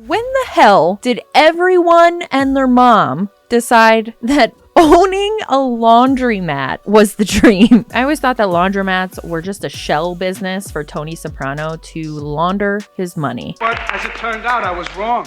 When the hell did everyone and their mom decide that owning a laundromat was the dream? I always thought that laundromats were just a shell business for Tony Soprano to launder his money. But as it turned out, I was wrong.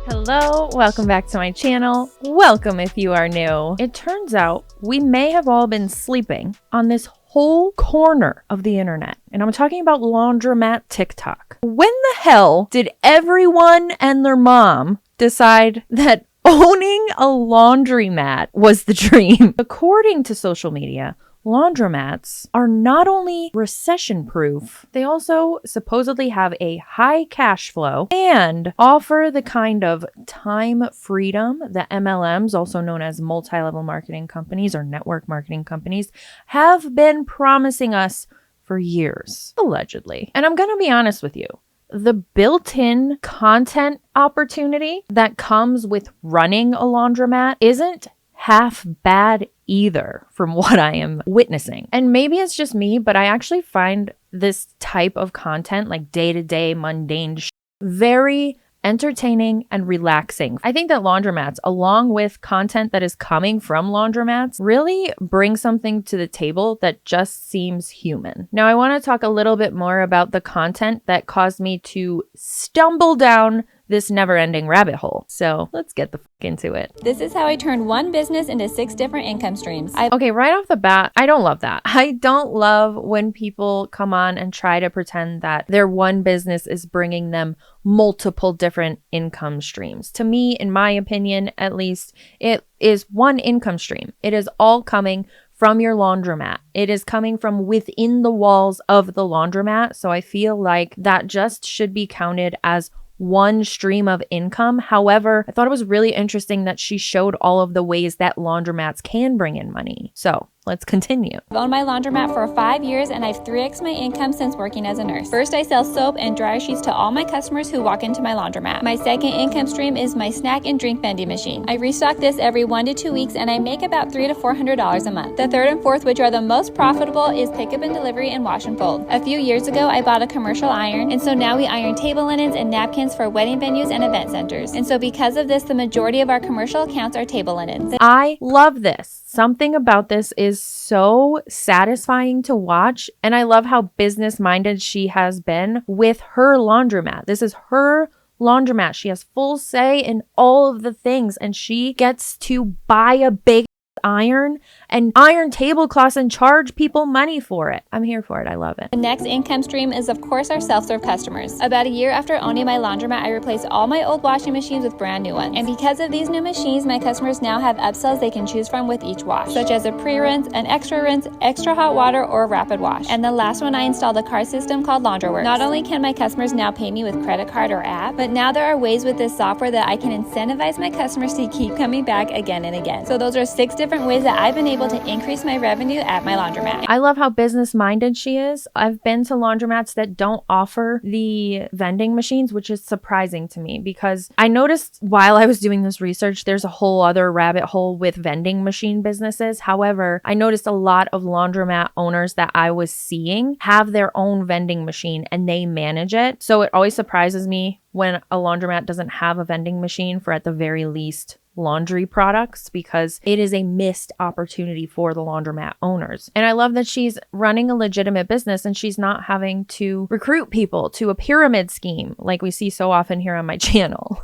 Hello, welcome back to my channel. Welcome if you are new. It turns out we may have all been sleeping on this whole corner of the internet, and I'm talking about laundromat TikTok. When the hell did everyone and their mom decide that owning a laundromat was the dream? According to social media, laundromats are not only recession proof, they also supposedly have a high cash flow and offer the kind of time freedom that MLMs, also known as multi-level marketing companies or network marketing companies, have been promising us for years, allegedly. And I'm going to be honest with you. The built-in content opportunity that comes with running a laundromat isn't half bad either from what I am witnessing. And maybe it's just me, but I actually find this type of content, like day-to-day mundane very entertaining and relaxing. I think that laundromats, along with content that is coming from laundromats, really bring something to the table that just seems human. Now, I want to talk a little bit more about the content that caused me to stumble down this never-ending rabbit hole. So let's get the fuck into it. This is how I turned one business into 6 different income streams. Okay, right off the bat, I don't love that. I don't love when people come on and try to pretend that their one business is bringing them multiple different income streams. To me, in my opinion, at least, it is one income stream. It is all coming from your laundromat. It is coming from within the walls of the laundromat. So I feel like that just should be counted as one stream of income. However, I thought it was really interesting that she showed all of the ways that laundromats can bring in money. So let's continue. I've owned my laundromat for 5 years and I've 3x'd my income since working as a nurse. First, I sell soap and dryer sheets to all my customers who walk into my laundromat. My second income stream is my snack and drink vending machine. I restock this every 1 to 2 weeks and I make about $300 to $400 a month. The third and fourth, which are the most profitable, is pickup and delivery and wash and fold. A few years ago, I bought a commercial iron, and so now we iron table linens and napkins for wedding venues and event centers. And so because of this, the majority of our commercial accounts are table linens. I love this. Something about this is so satisfying to watch, and I love how business-minded she has been with her laundromat. This is her laundromat. She has full say in all of the things, and she gets to buy a big iron and iron tablecloths and charge people money for it. I'm here for it. I love it. The next income stream is, of course, our self-serve customers. About a year after owning my laundromat, I replaced all my old washing machines with brand new ones. And because of these new machines, my customers now have upsells they can choose from with each wash, such as a pre-rinse, an extra rinse, extra hot water, or a rapid wash. And the last one, I installed a card system called Laundroworks. Not only can my customers now pay me with credit card or app, but now there are ways with this software that I can incentivize my customers to keep coming back again and again. So those are 6 different ways that I've been able to increase my revenue at my laundromat. I love how business-minded she is. I've been to laundromats that don't offer the vending machines, which is surprising to me because I noticed while I was doing this research, there's a whole other rabbit hole with vending machine businesses. However, I noticed a lot of laundromat owners that I was seeing have their own vending machine and they manage it. So it always surprises me when a laundromat doesn't have a vending machine for, at the very least, laundry products, because it is a missed opportunity for the laundromat owners. And I love that she's running a legitimate business and she's not having to recruit people to a pyramid scheme like we see so often here on my channel.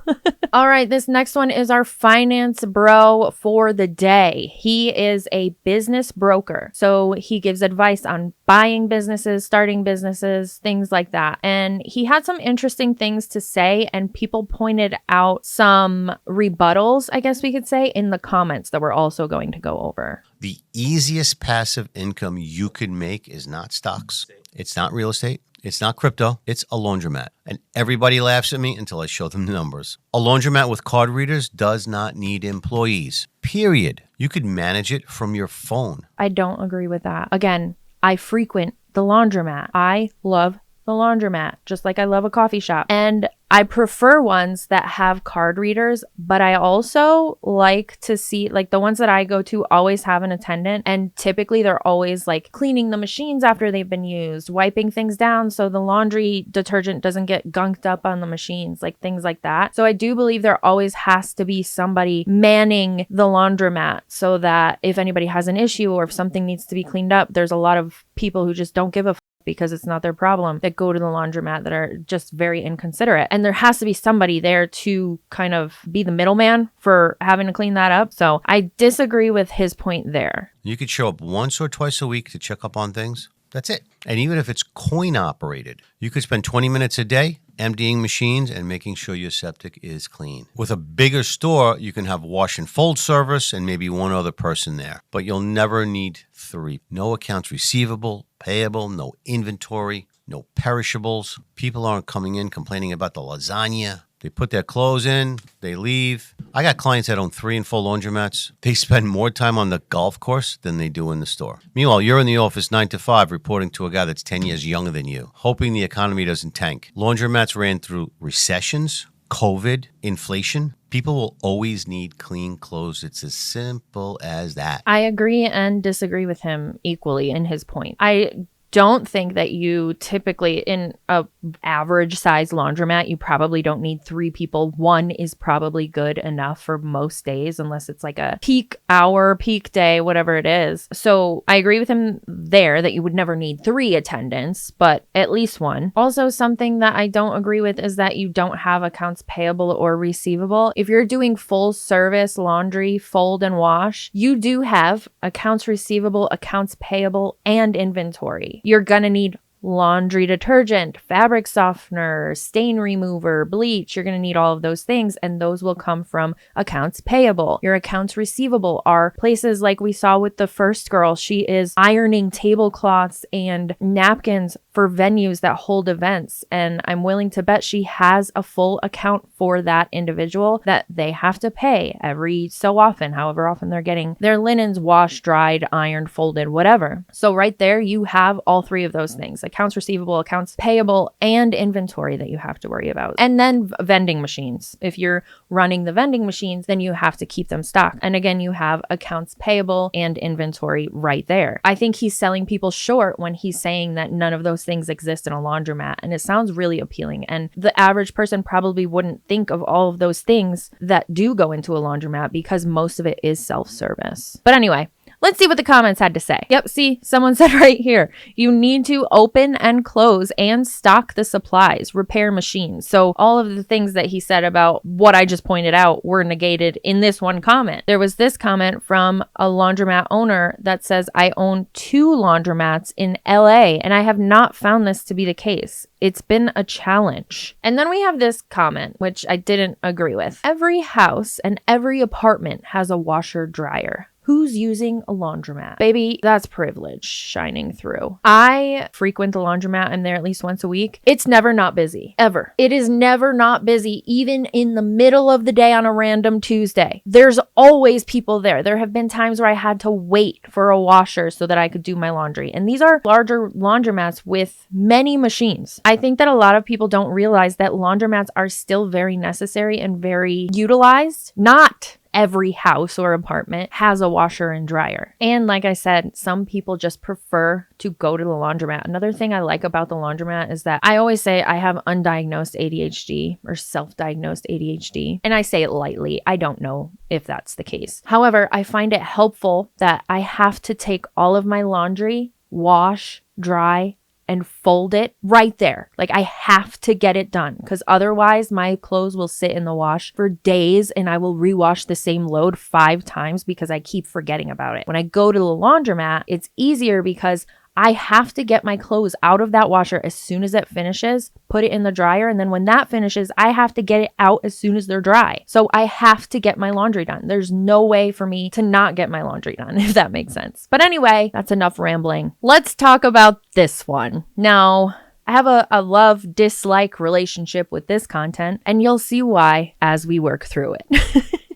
All right, this next one is our finance bro for the day. He is a business broker. So he gives advice on buying businesses, starting businesses, things like that. And he had some interesting things to say, and people pointed out some rebuttals, I guess we could say, in the comments that we're also going to go over. The easiest passive income you could make is not stocks. It's not real estate. It's not crypto. It's a laundromat. And everybody laughs at me until I show them the numbers. A laundromat with card readers does not need employees, period. You could manage it from your phone. I don't agree with that. Again, I frequent the laundromat. I love the laundromat, just like I love a coffee shop. And I prefer ones that have card readers, but I also like to see, like, the ones that I go to always have an attendant, and typically they're always like cleaning the machines after they've been used, wiping things down so the laundry detergent doesn't get gunked up on the machines, like things like that. So I do believe there always has to be somebody manning the laundromat so that if anybody has an issue or if something needs to be cleaned up, there's a lot of people who just don't give a because it's not their problem that go to the laundromat that are just very inconsiderate. And there has to be somebody there to kind of be the middleman for having to clean that up. So I disagree with his point there. You could show up once or twice a week to check up on things. That's it. And even if it's coin operated, you could spend 20 minutes a day emptying machines and making sure your septic is clean. With a bigger store, you can have wash and fold service and maybe one other person there, but you'll never need 3. No accounts receivable, payable, no inventory, no perishables. People aren't coming in complaining about the lasagna. They put their clothes in, they leave. I got clients that own 3 and 4 laundromats. They spend more time on the golf course than they do in the store. Meanwhile, you're in the office 9 to 5 reporting to a guy that's 10 years younger than you, hoping the economy doesn't tank. Laundromats ran through recessions, COVID, inflation. People will always need clean clothes. It's as simple as that. I agree and disagree with him equally in his point. I don't think that you typically, in a average size laundromat, you probably don't need 3 people. 1 is probably good enough for most days, unless it's like a peak hour, peak day, whatever it is. So I agree with him there that you would never need 3 attendants, but at least 1. Also, something that I don't agree with is that you don't have accounts payable or receivable. If you're doing full service laundry, fold and wash, you do have accounts receivable, accounts payable, and inventory. You're gonna need laundry detergent, fabric softener, stain remover, bleach. You're going to need all of those things, and those will come from accounts payable. Your accounts receivable are places like we saw with the first girl. She is ironing tablecloths and napkins for venues that hold events, and I'm willing to bet she has a full account for that individual that they have to pay every so often, however often they're getting their linens washed, dried, ironed, folded, whatever. So right there, you have all 3 of those things: accounts receivable, accounts payable, and inventory that you have to worry about. And then vending machines. If you're running the vending machines, then you have to keep them stocked. And again, you have accounts payable and inventory right there. I think he's selling people short when he's saying that none of those things exist in a laundromat. And it sounds really appealing. And the average person probably wouldn't think of all of those things that do go into a laundromat because most of it is self-service. But anyway, let's see what the comments had to say. Yep, see, someone said right here, you need to open and close and stock the supplies, repair machines. So all of the things that he said about what I just pointed out were negated in this one comment. There was this comment from a laundromat owner that says, I own 2 laundromats in LA, and I have not found this to be the case. It's been a challenge. And then we have this comment, which I didn't agree with. Every house and every apartment has a washer dryer. Who's using a laundromat? Baby, that's privilege shining through. I frequent the laundromat. I'm there at least once a week. It's never not busy, ever. It is never not busy, even in the middle of the day on a random Tuesday. There's always people there. There have been times where I had to wait for a washer so that I could do my laundry. And these are larger laundromats with many machines. I think that a lot of people don't realize that laundromats are still very necessary and very utilized. Not every house or apartment has a washer and dryer. And like I said, some people just prefer to go to the laundromat. Another thing I like about the laundromat is that I always say I have undiagnosed ADHD or self-diagnosed ADHD. And I say it lightly. I don't know if that's the case. However, I find it helpful that I have to take all of my laundry, wash, dry, and fold it right there. Like, I have to get it done because otherwise my clothes will sit in the wash for days and I will rewash the same load 5 times because I keep forgetting about it. When I go to the laundromat, it's easier because I have to get my clothes out of that washer as soon as it finishes, put it in the dryer, and then when that finishes, I have to get it out as soon as they're dry. So I have to get my laundry done. There's no way for me to not get my laundry done, if that makes sense. But anyway, that's enough rambling. Let's talk about this one. Now, I have a love-dislike relationship with this content, and you'll see why as we work through it.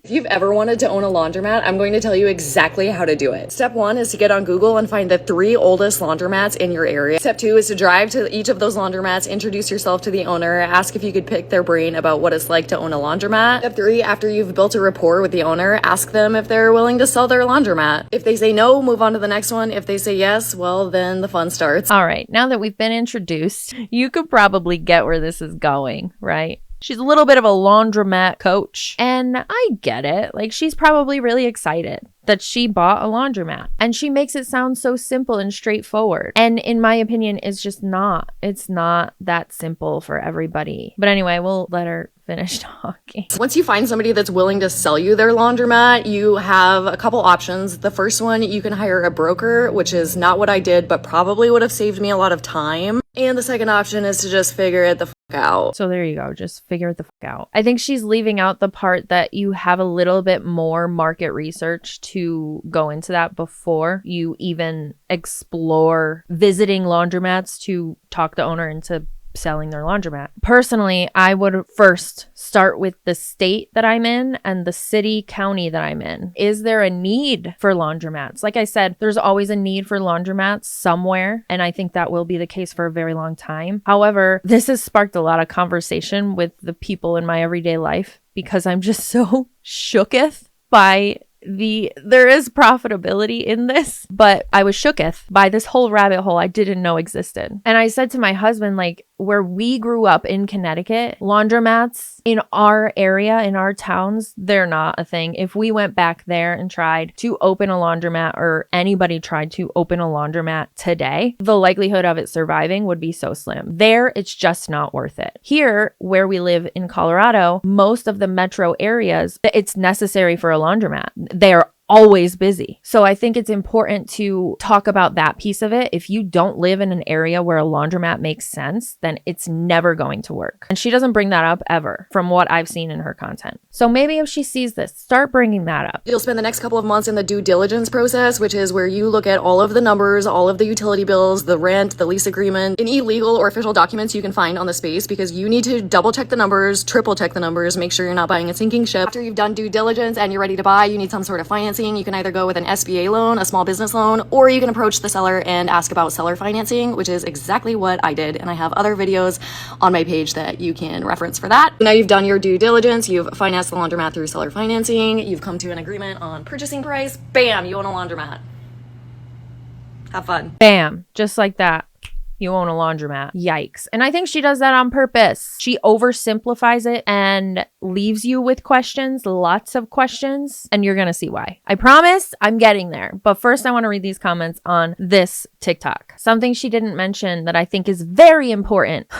If you've ever wanted to own a laundromat, I'm going to tell you exactly how to do it. Step 1 is to get on Google and find the 3 oldest laundromats in your area. Step 2 is to drive to each of those laundromats, introduce yourself to the owner, ask if you could pick their brain about what it's like to own a laundromat. Step 3, after you've built a rapport with the owner, ask them if they're willing to sell their laundromat. If they say no, move on to the next one. If they say yes, well, then the fun starts. All right, now that we've been introduced, you could probably get where this is going, right? She's a little bit of a laundromat coach, and I get it. Like, she's probably really excited that she bought a laundromat, and she makes it sound so simple and straightforward. And in my opinion, it's just not. It's not that simple for everybody. But anyway, we'll let her finish talking. Once you find somebody that's willing to sell you their laundromat, you have a couple options. The first one, you can hire a broker, which is not what I did, but probably would have saved me a lot of time. And the second option is to just figure it the out. So there you go. Just figure it the out. I think she's leaving out the part that you have a little bit more market research to go into that before you even explore visiting laundromats to talk the owner into selling their laundromat. Personally, I would first start with the state that I'm in and the city, county that I'm in. Is there a need for laundromats? Like I said, there's always a need for laundromats somewhere, and I think that will be the case for a very long time. However, this has sparked a lot of conversation with the people in my everyday life because I'm just so shooketh by there is profitability in this, but I was shooketh by this whole rabbit hole I didn't know existed. And I said to my husband, like, where we grew up in Connecticut, laundromats in our area, in our towns, they're not a thing. If we went back there and tried to open a laundromat, or anybody tried to open a laundromat today, the likelihood of it surviving would be so slim. There, it's just not worth it. Here, where we live in Colorado, most of the metro areas, it's necessary for a laundromat. They are always busy. So I think it's important to talk about that piece of it. If you don't live in an area where a laundromat makes sense, then it's never going to work. And she doesn't bring that up ever from what I've seen in her content. So maybe if she sees this, start bringing that up. You'll spend the next couple of months in the due diligence process, which is where you look at all of the numbers, all of the utility bills, the rent, the lease agreement, any legal or official documents you can find on the space, because you need to double check the numbers, triple check the numbers, make sure you're not buying a sinking ship. After you've done due diligence and you're ready to buy, you need some sort of financing. You can either go with an SBA loan, a small business loan, or you can approach the seller and ask about seller financing, which is exactly what I did. And I have other videos on my page that you can reference for that. Now you've done your due diligence, you've financed the laundromat through seller financing, you've come to an agreement on purchasing price, bam, you own a laundromat. Have fun. Bam, just like that. You own a laundromat. Yikes. And I think she does that on purpose. She oversimplifies it and leaves you with questions, lots of questions, and you're going to see why. I promise I'm getting there. But first, I want to read these comments on this TikTok. Something she didn't mention that I think is very important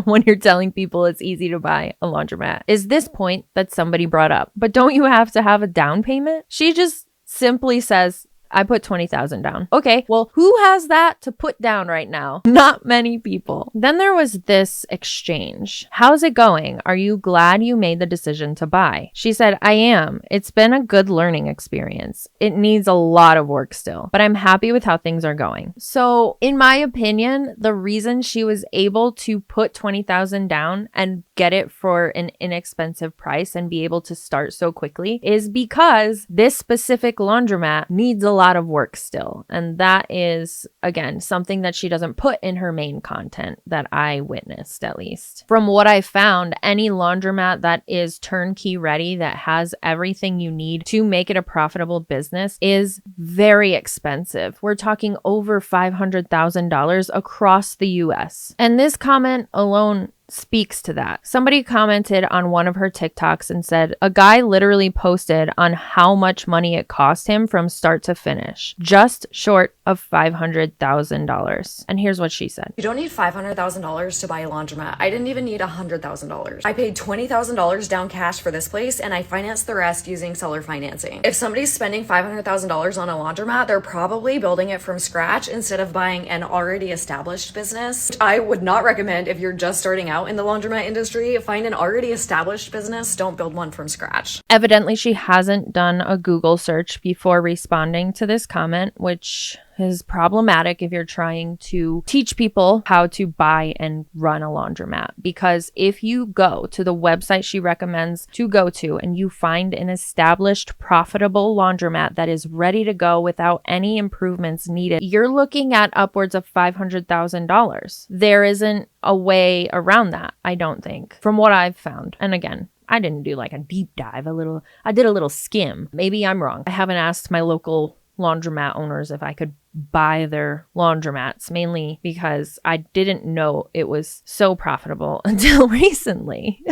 when you're telling people it's easy to buy a laundromat is this point that somebody brought up. But don't you have to have a down payment? She just simply says, I put 20,000 down. Okay, well, who has that to put down right now? Not many people. Then there was this exchange. How's it going? Are you glad you made the decision to buy? She said, I am. It's been a good learning experience. It needs a lot of work still, but I'm happy with how things are going. So in my opinion, the reason she was able to put 20,000 down and get it for an inexpensive price and be able to start so quickly is because this specific laundromat needs a lot of work still. And that is, again, something that she doesn't put in her main content that I witnessed, at least. From what I found, any laundromat that is turnkey ready, that has everything you need to make it a profitable business, is very expensive. We're talking over $500,000 across the US. And this comment alone speaks to that. Somebody commented on one of her TikToks and said, a guy literally posted on how much money it cost him from start to finish, just short of $500,000. And here's what she said. You don't need $500,000 to buy a laundromat. I didn't even need $100,000. I paid $20,000 down cash for this place, and I financed the rest using seller financing. If somebody's spending $500,000 on a laundromat, they're probably building it from scratch instead of buying an already established business, which I would not recommend if you're just starting out in the laundromat industry. Find an already established business. Don't build one from scratch. Evidently, she hasn't done a Google search before responding to this comment, which is problematic if you're trying to teach people how to buy and run a laundromat. Because if you go to the website she recommends to go to and you find an established, profitable laundromat that is ready to go without any improvements needed, you're looking at upwards of $500,000. There isn't a way around that, I don't think, from what I've found. And again, I didn't do like a deep dive, I did a little skim. Maybe I'm wrong. I haven't asked my local laundromat owners if I could buy their laundromats, mainly because I didn't know it was so profitable until recently.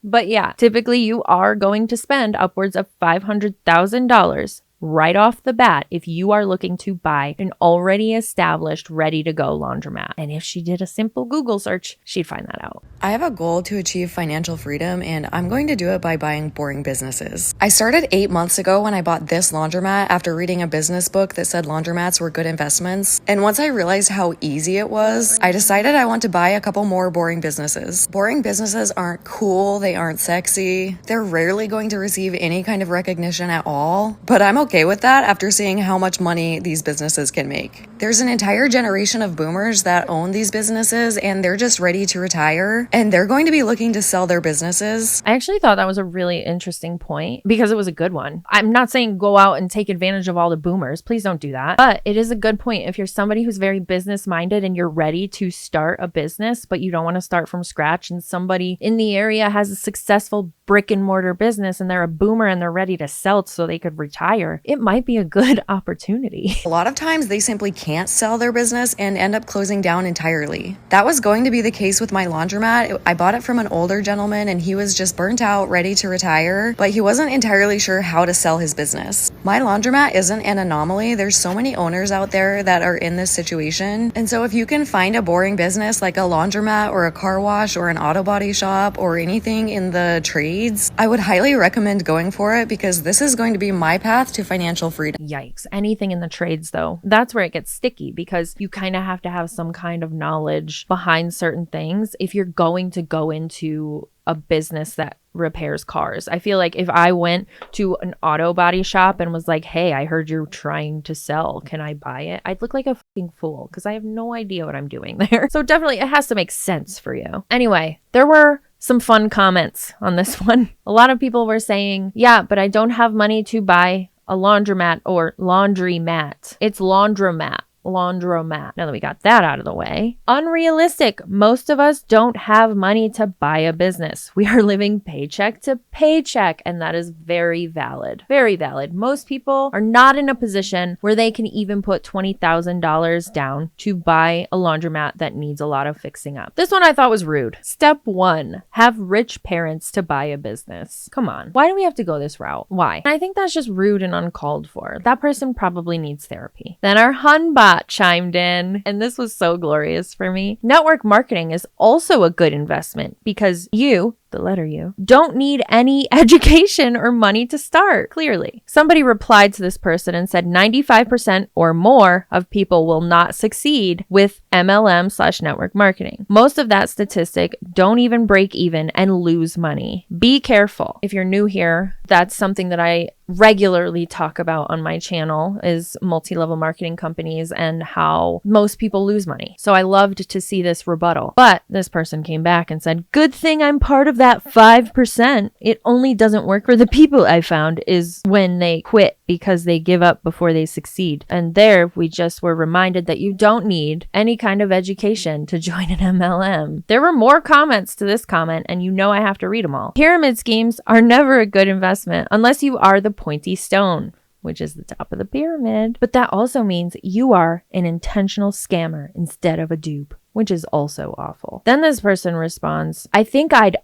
But yeah, typically you are going to spend upwards of $500,000 right off the bat if you are looking to buy an already established, ready to go laundromat. And if she did a simple Google search, she'd find that out. I have a goal to achieve financial freedom, and I'm going to do it by buying boring businesses. I started 8 months ago when I bought this laundromat after reading a business book that said laundromats were good investments. And once I realized how easy it was, I decided I want to buy a couple more boring businesses. Boring businesses aren't cool, they aren't sexy, they're rarely going to receive any kind of recognition at all, but I'm okay with that after seeing how much money these businesses can make. There's an entire generation of boomers that own these businesses and they're just ready to retire and they're going to be looking to sell their businesses. I actually thought that was a really interesting point because it was a good one. I'm not saying go out and take advantage of all the boomers. Please don't do that. But it is a good point. If you're somebody who's very business minded and you're ready to start a business, but you don't want to start from scratch, and somebody in the area has a successful brick and mortar business and they're a boomer and they're ready to sell it so they could retire, it might be a good opportunity. A lot of times they simply can't sell their business and end up closing down entirely. That was going to be the case with my laundromat. I bought it from an older gentleman and he was just burnt out, ready to retire, but he wasn't entirely sure how to sell his business. My laundromat isn't an anomaly. There's so many owners out there that are in this situation. And so if you can find a boring business like a laundromat or a car wash or an auto body shop or anything in the trades, I would highly recommend going for it because this is going to be my path to financial freedom. Yikes. Anything in the trades though, that's where it gets sticky because you kind of have to have some kind of knowledge behind certain things if you're going to go into a business that repairs cars. I feel like if I went to an auto body shop and was like, hey, I heard you're trying to sell, can I buy it? I'd look like a fucking fool because I have no idea what I'm doing there. So definitely it has to make sense for you. Anyway, there were some fun comments on this one. A lot of people were saying, yeah, but I don't have money to buy a laundromat or laundry mat. It's laundromat. Laundromat. Now that we got that out of the way. Unrealistic. Most of us don't have money to buy a business. We are living paycheck to paycheck, and that is very valid. Very valid. Most people are not in a position where they can even put $20,000 down to buy a laundromat that needs a lot of fixing up. This one I thought was rude. Step 1, have rich parents to buy a business. Come on. Why do we have to go this route? Why? And I think that's just rude and uncalled for. That person probably needs therapy. Then our Hunbot chimed in, and this was so glorious for me. Network marketing is also a good investment because you, the letter U, don't need any education or money to start, clearly. Somebody replied to this person and said 95% or more of people will not succeed with MLM/network marketing. Most of that statistic don't even break even and lose money. Be careful. If you're new here, that's something that I regularly talk about on my channel is multi-level marketing companies and how most people lose money. So I loved to see this rebuttal. But this person came back and said, good thing I'm part of that 5%. It only doesn't work for the people I found is when they quit because they give up before they succeed. And there we just were reminded that you don't need any kind of education to join an MLM. There were more comments to this comment, and you know I have to read them all. Pyramid schemes are never a good investment unless you are the pointy stone, which is the top of the pyramid. But that also means you are an intentional scammer instead of a dupe, which is also awful. Then this person responds, I think I'd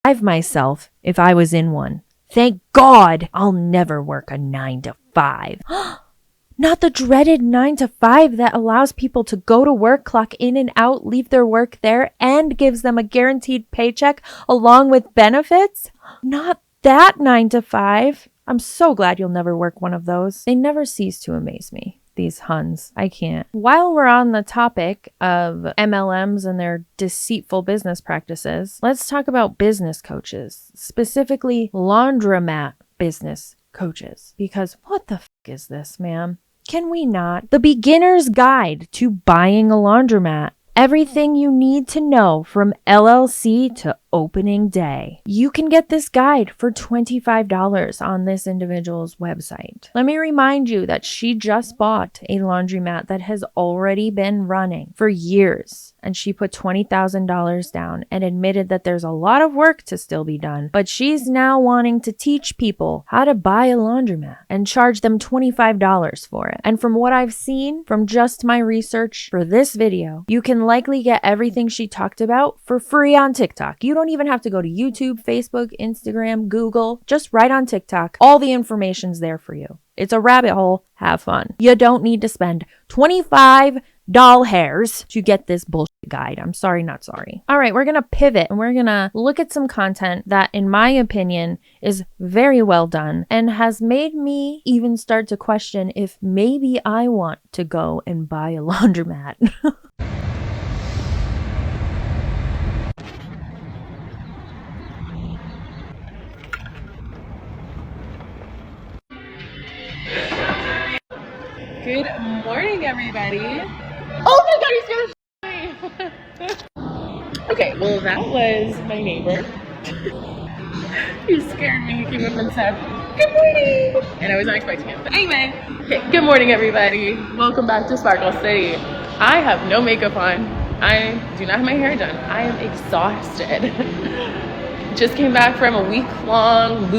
drive myself if I was in one. Thank God I'll never work a 9 to 5. Not the dreaded 9 to 5 that allows people to go to work, clock in and out, leave their work there, and gives them a guaranteed paycheck along with benefits. Not that 9 to 5. I'm so glad you'll never work one of those. They never cease to amaze me, these Huns. I can't. While we're on the topic of MLMs and their deceitful business practices, let's talk about business coaches, specifically laundromat business coaches. Because what the f*** is this, man? Can we not? The Beginner's Guide to Buying a Laundromat. Everything you need to know from LLC to opening day. You can get this guide for $25 on this individual's website. Let me remind you that she just bought a laundromat that has already been running for years, and she put $20,000 down and admitted that there's a lot of work to still be done, but she's now wanting to teach people how to buy a laundromat and charge them $25 for it. And from what I've seen from just my research for this video, you can likely get everything she talked about for free on TikTok. You don't even have to go to YouTube, Facebook, Instagram, Google, just right on TikTok. All the information's there for you. It's a rabbit hole. Have fun. You don't need to spend 25 doll hairs to get this bullshit guide. I'm sorry, not sorry. All right, we're going to pivot and we're going to look at some content that, in my opinion, is very well done and has made me even start to question if maybe I want to go and buy a laundromat. Good morning, everybody. Oh my god, he's gonna me. Okay, well, that was my neighbor. He scared me. He came up and said, "Good morning," and I was not expecting it. But anyway, okay, good morning, everybody. Welcome back to Sparkle City. I have no makeup on. I do not have my hair done. I am exhausted. Just came back from a week-long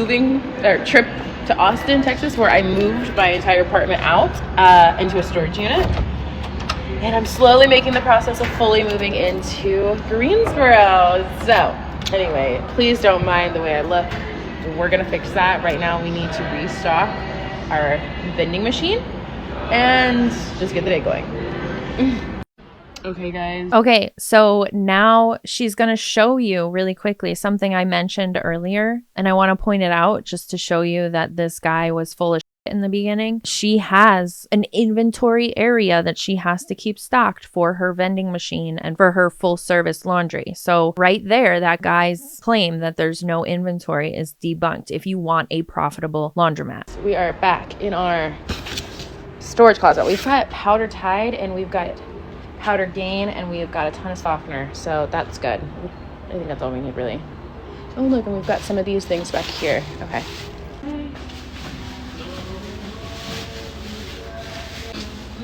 trip to Austin, Texas, where I moved my entire apartment out into a storage unit. And I'm slowly making the process of fully moving into Greensboro. So anyway, please don't mind the way I look. We're gonna fix that. Right now we need to restock our vending machine and just get the day going. Okay, guys. Okay, so now she's going to show you really quickly something I mentioned earlier, and I want to point it out just to show you that this guy was full of shit in the beginning. She has an inventory area that she has to keep stocked for her vending machine and for her full service laundry. So right there, that guy's claim that there's no inventory is debunked if you want a profitable laundromat. We are back in our storage closet. We've got Powder Tide and we've got Powder Gain, and we've got a ton of softener, so that's good. I think that's all we need, really. Oh look, and we've got some of these things back here. Okay.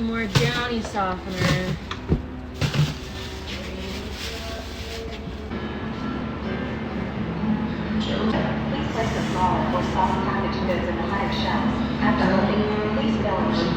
More Downy softener. Please place the small or soft package goods in the higher shelves. After loading, please fill in.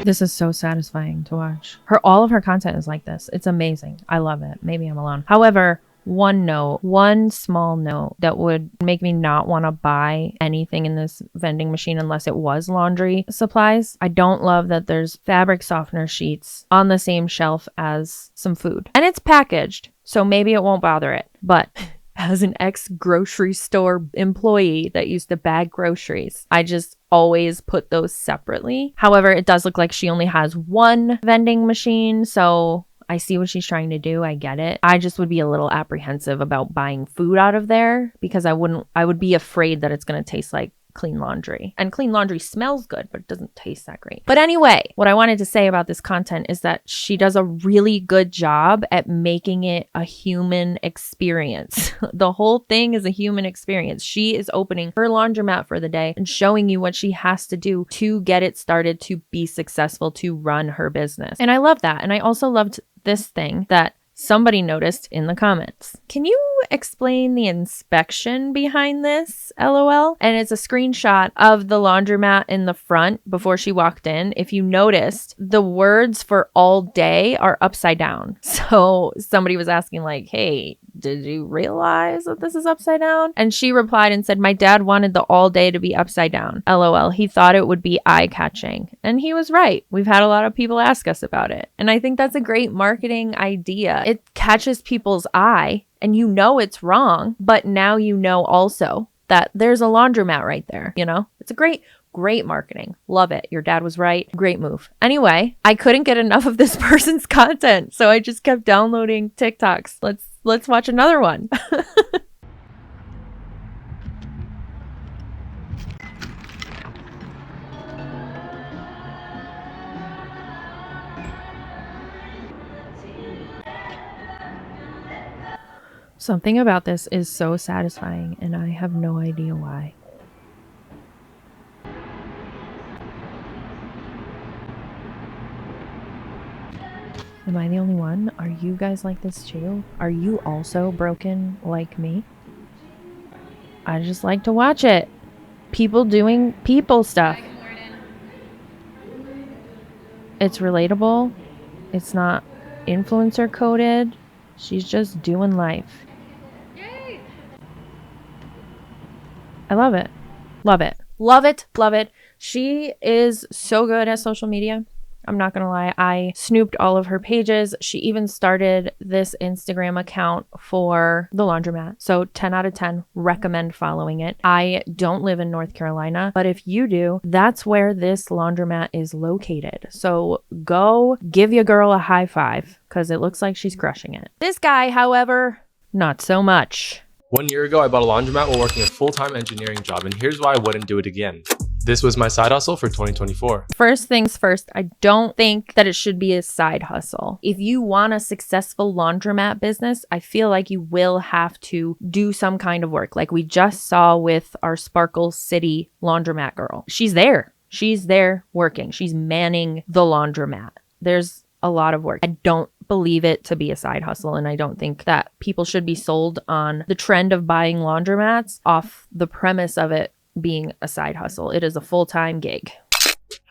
This is so satisfying to watch. All of her content is like this. It's amazing. I love it. Maybe I'm alone. However, one small note that would make me not want to buy anything in this vending machine unless it was laundry supplies. I don't love that there's fabric softener sheets on the same shelf as some food. And it's packaged, so maybe it won't bother it. But as an ex-grocery store employee that used to bag groceries, I just always put those separately. However, it does look like she only has one vending machine, so I see what she's trying to do. I get it. I just would be a little apprehensive about buying food out of there because I would be afraid that it's going to taste like clean laundry. And clean laundry smells good, but it doesn't taste that great. But anyway, what I wanted to say about this content is that she does a really good job at making it a human experience. The whole thing is a human experience. She is opening her laundromat for the day and showing you what she has to do to get it started, to be successful, to run her business. And I love that. And I also loved this thing that somebody noticed in the comments. Can you explain the inspection behind this? LOL. And it's a screenshot of the laundromat in the front before she walked in. If you noticed, the words for all day are upside down. So somebody was asking like, hey, did you realize that this is upside down? And she replied and said, my dad wanted the all day to be upside down. LOL. He thought it would be eye-catching. And he was right. We've had a lot of people ask us about it. And I think that's a great marketing idea. It catches people's eye and you know it's wrong, but now you know also that there's a laundromat right there, you know? It's a great Great marketing. Love it. Your dad was right. Great move. Anyway, I couldn't get enough of this person's content, so I just kept downloading TikToks. Let's watch another one. Something about this is so satisfying, and I have no idea why. Am I the only one? Are you guys like this too? Are you also broken like me? I just like to watch it. People doing people stuff. It's relatable. It's not influencer coded. She's just doing life. I love it. Love it. Love it. Love it. She is so good at social media. I'm not going to lie. I snooped all of her pages. She even started this Instagram account for the laundromat. So 10 out of 10, recommend following it. I don't live in North Carolina, but if you do, that's where this laundromat is located. So go give your girl a high five because it looks like she's crushing it. This guy, however, not so much. 1 year ago, I bought a laundromat while working a full-time engineering job, and here's why I wouldn't do it again. This was my side hustle for 2024. First things first, I don't think that it should be a side hustle. If you want a successful laundromat business, I feel like you will have to do some kind of work. Like we just saw with our Sparkle City laundromat girl. She's there. She's there working. She's manning the laundromat. There's a lot of work. I don't believe it to be a side hustle, and I don't think that people should be sold on the trend of buying laundromats off the premise of it being a side hustle. It is a full-time gig.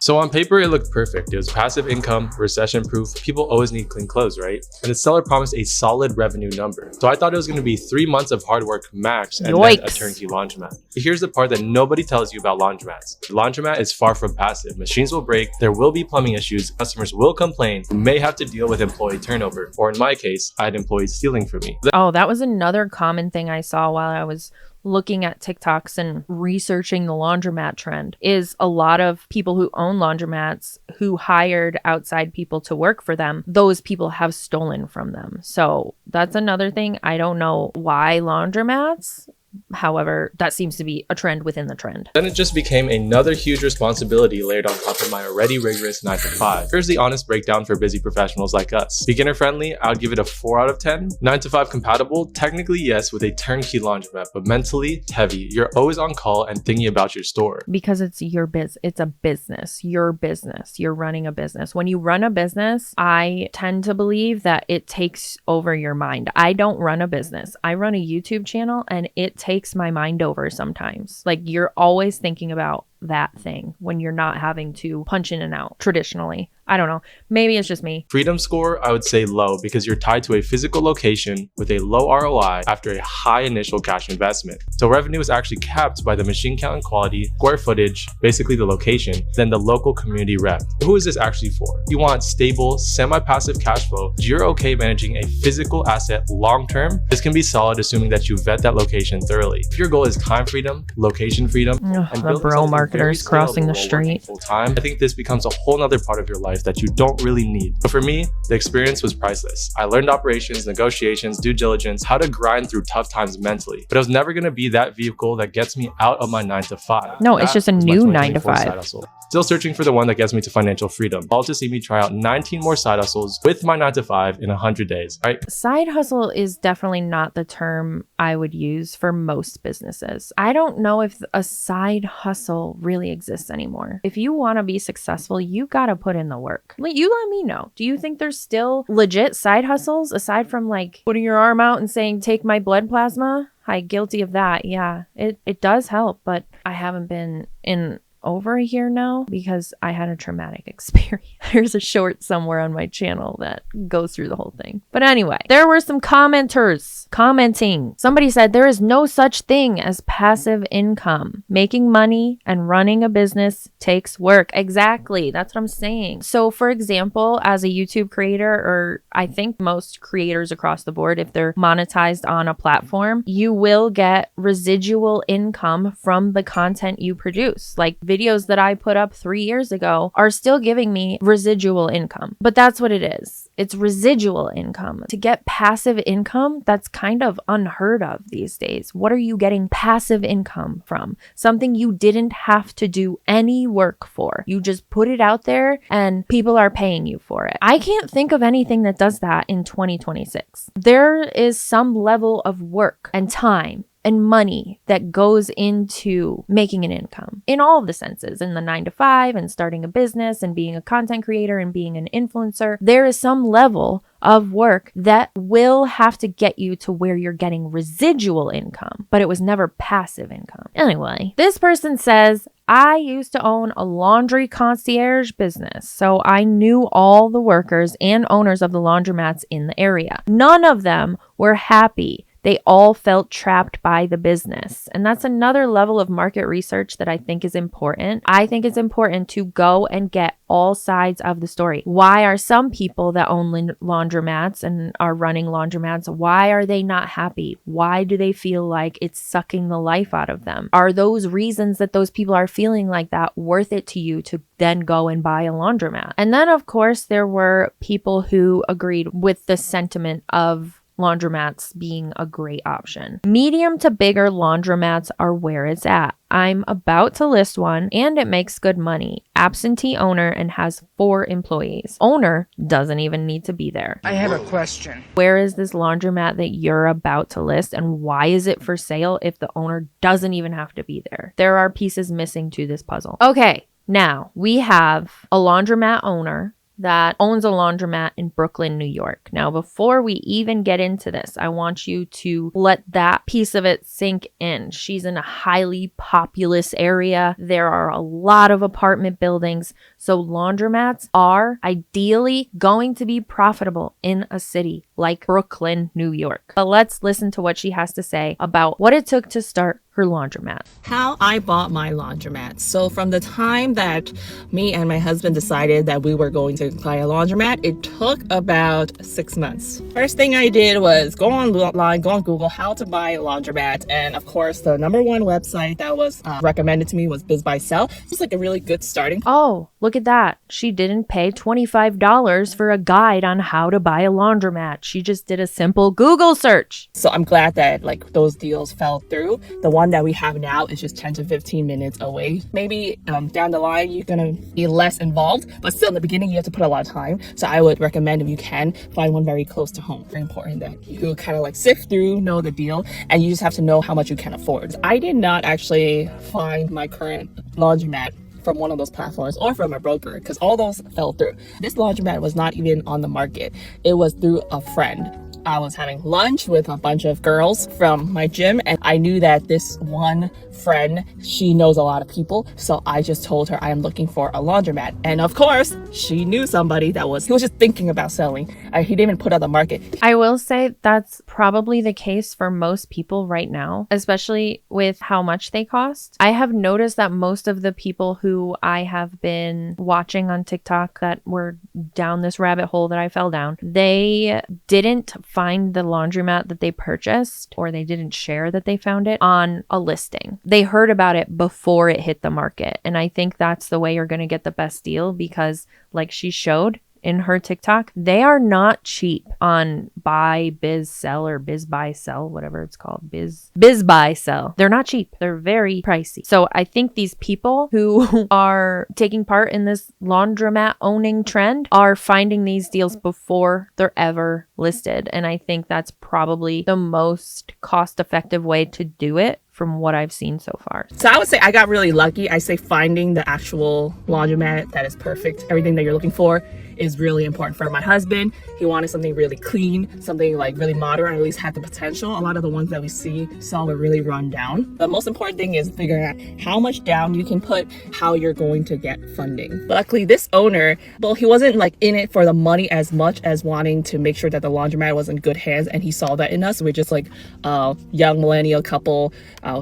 So on paper, it looked perfect. It was passive income, recession proof. People always need clean clothes, right? And the seller promised a solid revenue number. So I thought it was going to be 3 months of hard work max and then a turnkey laundromat. But here's the part that nobody tells you about laundromats. The laundromat is far from passive. Machines will break, there will be plumbing issues, customers will complain, you may have to deal with employee turnover. Or in my case, I had employees stealing from me. Oh, that was another common thing I saw while I was looking at TikToks and researching the laundromat trend is a lot of people who own laundromats who hired outside people to work for them. Those people have stolen from them. So that's another thing. I don't know why laundromats. However, that seems to be a trend within the trend. Then it just became another huge responsibility layered on top of my already rigorous 9 to 5. Here's the honest breakdown for busy professionals like us. Beginner friendly, I would give it a 4 out of 10. 9 to 5 compatible, technically yes, with a turnkey laundromat, but mentally heavy. You're always on call and thinking about your store. Because it's your business. It's a business. Your business. You're running a business. When you run a business, I tend to believe that it takes over your mind. I don't run a business. I run a YouTube channel, and it takes my mind over sometimes. Like you're always thinking about that thing when you're not having to punch in and out traditionally. I don't know. Maybe it's just me. Freedom score, I would say low because you're tied to a physical location with a low ROI after a high initial cash investment. So revenue is actually capped by the machine count and quality, square footage, basically the location, then the local community rep. Who is this actually for? You want stable, semi-passive cash flow. You're okay managing a physical asset long-term. This can be solid assuming that you vet that location thoroughly. If your goal is time freedom, location freedom, and the bro marketers crossing the street full time, I think this becomes a whole nother part of your life that you don't really need. But for me, the experience was priceless. I learned operations, negotiations, due diligence, how to grind through tough times mentally. But it was never going to be that vehicle that gets me out of my 9 to 5. No, it's just a new 9 to 5. Still searching for the one that gets me to financial freedom. All to see me try out 19 more side hustles with my 9 to 5 in 100 days. All right. Side hustle is definitely not the term I would use for most businesses. I don't know if a side hustle really exists anymore. If you want to be successful, you got to put in the work. You let me know. Do you think there's still legit side hustles aside from like putting your arm out and saying, take my blood plasma? Hi, guilty of that. Yeah, it does help, but I haven't been in over a year now because I had a traumatic experience. There's a short somewhere on my channel that goes through the whole thing. But anyway, there were some commenters commenting. Somebody said there is no such thing as passive income. Making money and running a business takes work. Exactly. That's what I'm saying. So for example, as a YouTube creator, or I think most creators across the board, if they're monetized on a platform, you will get residual income from the content you produce, like videos that I put up 3 years ago are still giving me residual income. But that's what it is. It's residual income. To get passive income, that's kind of unheard of these days. What are you getting passive income from? Something you didn't have to do any work for. You just put it out there and people are paying you for it. I can't think of anything that does that in 2026. There is some level of work and time and money that goes into making an income in all of the senses, in the 9 to 5 and starting a business and being a content creator and being an influencer. There is some level of work that will have to get you to where you're getting residual income, but it was never passive income. Anyway, this person says, I used to own a laundry concierge business, so I knew all the workers and owners of the laundromats in the area. None of them were happy. They all felt trapped by the business. And that's another level of market research that I think is important. I think it's important to go and get all sides of the story. Why are some people that own laundromats and are running laundromats, why are they not happy? Why do they feel like it's sucking the life out of them? Are those reasons that those people are feeling like that worth it to you to then go and buy a laundromat? And then, of course, there were people who agreed with the sentiment of laundromats being a great option. Medium to bigger laundromats are where it's at. I'm about to list one and it makes good money. Absentee owner and has 4 employees. Owner doesn't even need to be there. I have a question. Where is this laundromat that you're about to list and why is it for sale if the owner doesn't even have to be there? There are pieces missing to this puzzle. Okay, now we have a laundromat owner that owns a laundromat in Brooklyn, New York. Now, before we even get into this, I want you to let that piece of it sink in. She's in a highly populous area. There are a lot of apartment buildings. So laundromats are ideally going to be profitable in a city like Brooklyn, New York. But let's listen to what she has to say about what it took to start her laundromat. How I bought my laundromat. So from the time that me and my husband decided that we were going to buy a laundromat, it took about 6 months. First thing I did was go online, go on Google, how to buy a laundromat. And of course, the number one website that was recommended to me was Biz Buy Sell. It's like a really good starting. Oh, look at that. She didn't pay $25 for a guide on how to buy a laundromat. She just did a simple Google search. So I'm glad that like those deals fell through. The one that we have now is just 10 to 15 minutes away. Maybe down the line, you're gonna be less involved, but still in the beginning, you have to put a lot of time. So I would recommend, if you can, find one very close to home. Very important that you kind of like sift through, know the deal, and you just have to know how much you can afford. I did not actually find my current laundromat from one of those platforms or from a broker because all those fell through. This laundromat was not even on the market. It was through a friend. I was having lunch with a bunch of girls from my gym and I knew that this one friend, she knows a lot of people. So I just told her I am looking for a laundromat. And of course, she knew somebody he was just thinking about selling. He didn't even put out the market. I will say that's probably the case for most people right now, especially with how much they cost. I have noticed that most of the people who I have been watching on TikTok that were down this rabbit hole that I fell down, they didn't find the laundromat that they purchased, or they didn't share that they found it on a listing. They heard about it before it hit the market. And I think that's the way you're going to get the best deal because, like she showed in her TikTok, they are not cheap on buy, biz, sell, or biz, buy, sell, whatever it's called. Biz, buy, sell. They're not cheap. They're very pricey. So I think these people who are taking part in this laundromat owning trend are finding these deals before they're ever listed. And I think that's probably the most cost-effective way to do it from what I've seen so far. So I would say I got really lucky. I say finding the actual laundromat that is perfect, everything that you're looking for, is really important. For my husband, he wanted something really clean, something like really modern, or at least had the potential. A lot of the ones that we saw were really run down. The most important thing is figuring out how much down you can put, how you're going to get funding. But luckily, this owner, well, he wasn't like in it for the money as much as wanting to make sure that the laundromat was in good hands, and he saw that in us. We're just like a young millennial couple,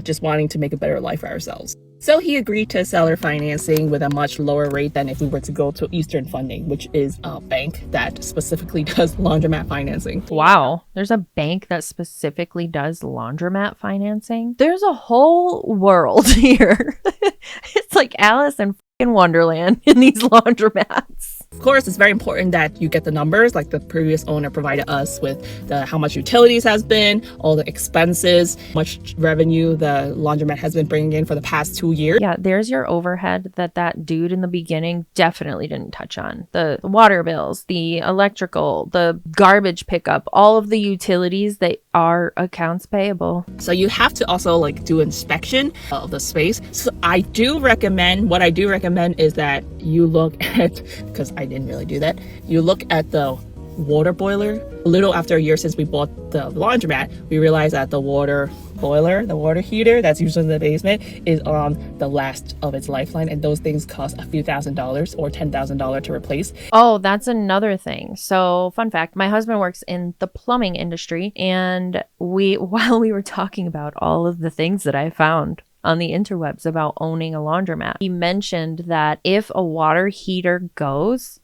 just wanting to make a better life for ourselves. So he agreed to seller financing with a much lower rate than if we were to go to Eastern Funding, which is a bank that specifically does laundromat financing. Wow, there's a bank that specifically does laundromat financing. There's a whole world here. It's It's like Alice in fucking Wonderland in these laundromats. Of course, it's very important that you get the numbers, like the previous owner provided us with how much utilities has been, all the expenses, much revenue the laundromat has been bringing in for the past 2 years. Yeah, there's your overhead that dude in the beginning definitely didn't touch on. The water bills, the electrical, the garbage pickup, all of the utilities that are accounts payable. So you have to also like do inspection of the space. So what I do recommend is that you look at, because I didn't really do that, you look at the water boiler. A little after a year since we bought the laundromat, we realized that the water boiler, the water heater that's usually in the basement, is on the last of its lifeline, and those things cost a few $1,000s or $10,000 to replace. Oh, that's another thing. So, fun fact, my husband works in the plumbing industry, and while we were talking about all of the things that I found on the interwebs about owning a laundromat, he mentioned that if a water heater goes,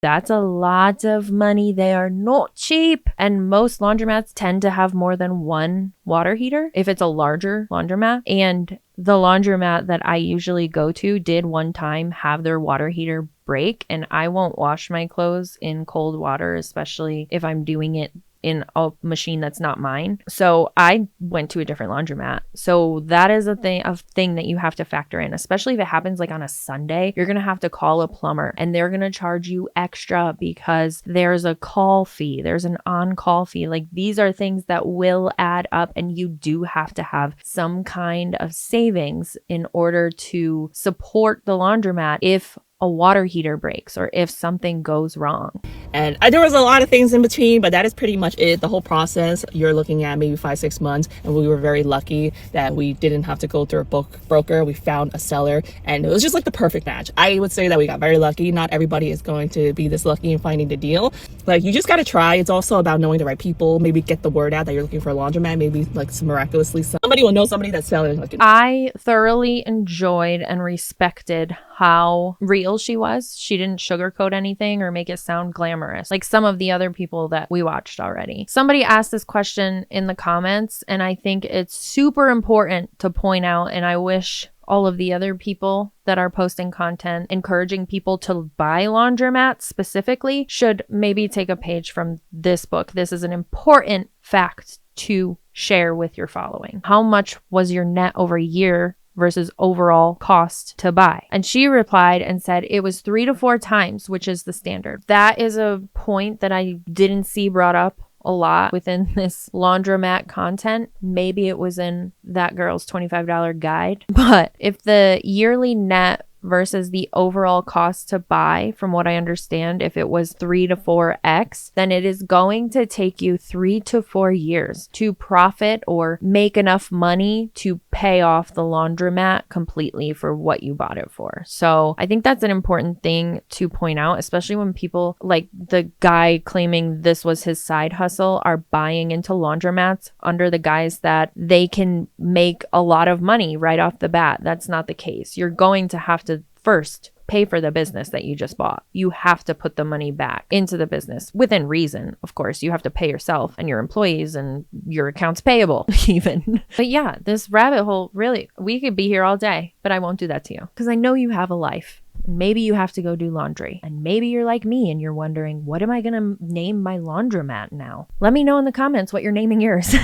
that's a lot of money. They are not cheap. And most laundromats tend to have more than one water heater if it's a larger laundromat. And the laundromat that I usually go to did one time have their water heater break. And I won't wash my clothes in cold water, especially if I'm doing it in a machine that's not mine. So I went to a different laundromat. So that is a thing that you have to factor in, especially if it happens like on a Sunday. You're going to have to call a plumber and they're going to charge you extra because there's a call fee. There's an on-call fee. Like, these are things that will add up, and you do have to have some kind of savings in order to support the laundromat if a water heater breaks or if something goes wrong. And there was a lot of things in between, but that is pretty much it. The whole process, you're looking at maybe 5-6 months, and we were very lucky that we didn't have to go through a broker. We found a seller, and it was just like the perfect match. I would say that we got very lucky. Not everybody is going to be this lucky in finding the deal. Like, you just got to try. It's also about knowing the right people. Maybe get the word out that you're looking for a laundromat. Maybe like miraculously somebody will know somebody that's selling. I thoroughly enjoyed and respected how real she was. She didn't sugarcoat anything or make it sound glamorous like some of the other people that we watched already. Somebody asked this question in the comments, and I think it's super important to point out, and I wish all of the other people that are posting content encouraging people to buy laundromats specifically should maybe take a page from this book. This is an important fact to share with your following. How much was your net over a year versus overall cost to buy? And she replied and said it was 3 to 4 times, which is the standard. That is a point that I didn't see brought up a lot within this laundromat content. Maybe it was in that girl's $25 guide. But if the yearly net versus the overall cost to buy, from what I understand, if it was 3 to 4x, then it is going to take you 3 to 4 years to profit or make enough money to pay off the laundromat completely for what you bought it for. So I think that's an important thing to point out, especially when people like the guy claiming this was his side hustle are buying into laundromats under the guise that they can make a lot of money right off the bat. That's not the case. You're going to have to first pay for the business that you just bought. You have to put the money back into the business within reason. Of course, you have to pay yourself and your employees and your accounts payable even. But yeah, this rabbit hole, really, we could be here all day, but I won't do that to you because I know you have a life. Maybe you have to go do laundry, and maybe you're like me and you're wondering, what am I going to name my laundromat now? Let me know in the comments what you're naming yours.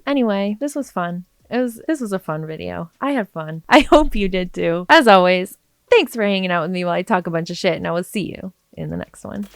Anyway, this was fun. This was a fun video. I had fun. I hope you did too. As always, thanks for hanging out with me while I talk a bunch of shit, and I will see you in the next one.